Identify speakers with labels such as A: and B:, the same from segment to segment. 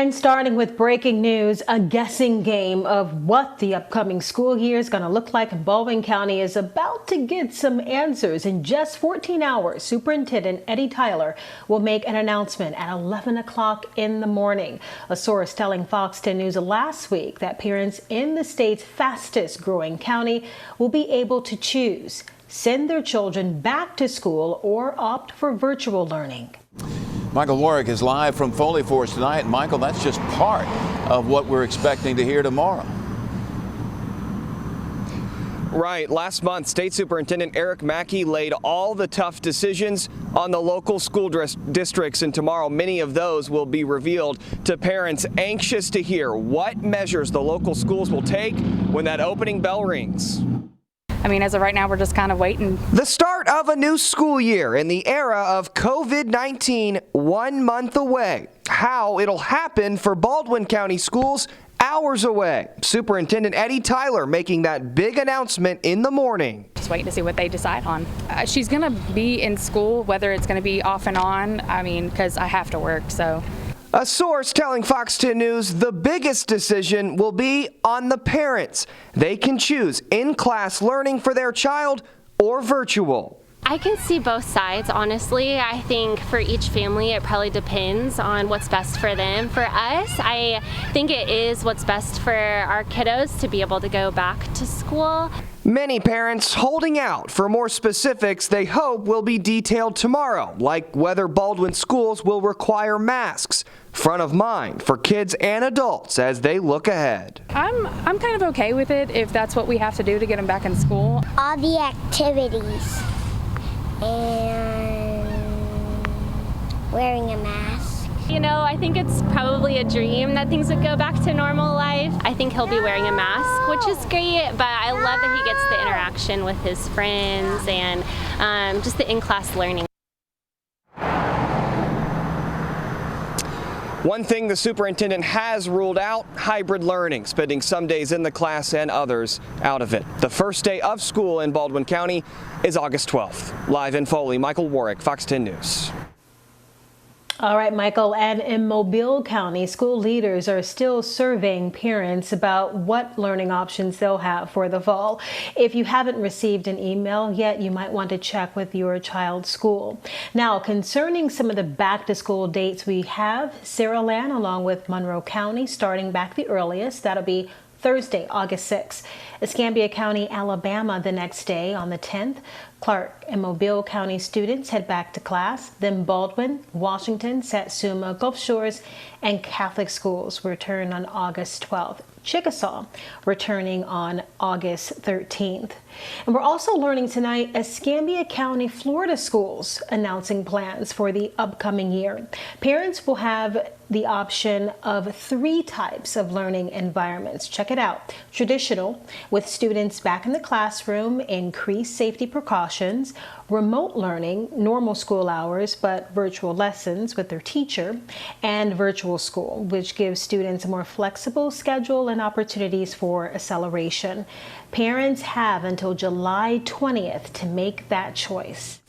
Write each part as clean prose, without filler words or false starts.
A: And starting with breaking news, a guessing game of what the upcoming school year is going to look like in Baldwin County is about to get some answers. In just 14 hours, Superintendent Eddie Tyler will make an announcement at 11 o'clock in the morning. A source telling Fox 10 News last week that parents in the state's fastest growing county will be able to choose, send their children back to school or opt for virtual learning.
B: Michael Warwick is live from Foley for us tonight. Michael, that's just part of what we're expecting to hear tomorrow.
C: Right. Last month, State Superintendent Eric Mackey laid all the tough decisions on the local school districts, and tomorrow many of those will be revealed to parents anxious to hear what measures the local schools will take when that opening bell rings.
D: I mean, as of right now, we're just kind of waiting.
C: The start of a new school year in the era of COVID-19, 1 month away. How it'll happen for Baldwin County schools, hours away. Superintendent Eddie Tyler making that big announcement in the morning.
D: Just waiting to see what they decide on. She's going to be in school, whether it's going to be off and on. I mean, because I have to work, so.
C: A source telling Fox 10 News the biggest decision will be on the parents. They can choose in-class learning for their child or virtual.
E: I can see both sides, honestly. I think for each family, it probably depends on what's best for them. For us, I think it is what's best for our kiddos to be able to go back to school.
C: Many parents holding out for more specifics they hope will be detailed tomorrow, like whether Baldwin schools will require masks, front of mind for kids and adults as they look ahead.
D: I'm kind of okay with it if that's what we have to do to get them back in school.
F: All the activities and wearing a mask.
E: You know, I think it's probably a dream that things would go back to normal life. I think he'll be wearing a mask, which is great, but I love that he gets the interaction with his friends and just the in-class learning.
C: One thing the superintendent has ruled out, hybrid learning, spending some days in the class and others out of it. The first day of school in Baldwin County is August 12th. Live in Foley, Michael Warwick, Fox 10 News.
A: All right, Michael, and in Mobile County, school leaders are still surveying parents about what learning options they'll have for the fall. If you haven't received an email yet, you might want to check with your child's school. Now, concerning some of the back-to-school dates we have, Sarah Land along with Monroe County starting back the earliest. That'll be Thursday, August 6th. Escambia County, Alabama the next day on the 10th. Clark and Mobile County students head back to class. Then Baldwin, Washington, Satsuma, Gulf Shores, and Catholic schools return on August 12th. Chickasaw returning on August 13th. And we're also learning tonight Escambia County, Florida schools announcing plans for the upcoming year. Parents will have the option of 3 types of learning environments. Check it out. Traditional, with students back in the classroom, increased safety precautions. Remote learning, normal school hours, but virtual lessons with their teacher. And virtual school, which gives students a more flexible schedule and opportunities for acceleration. Parents have until July 20th to make that choice.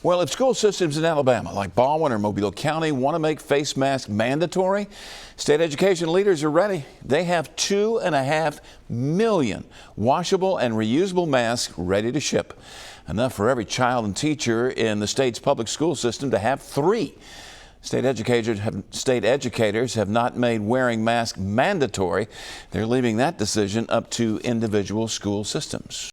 B: Well, if school systems in Alabama, like Baldwin or Mobile County, want to make face masks mandatory, state education leaders are ready. They have 2.5 million washable and reusable masks ready to ship. Enough for every child and teacher in the state's public school system to have 3. State educators have not made wearing masks mandatory. They're leaving that decision up to individual school systems.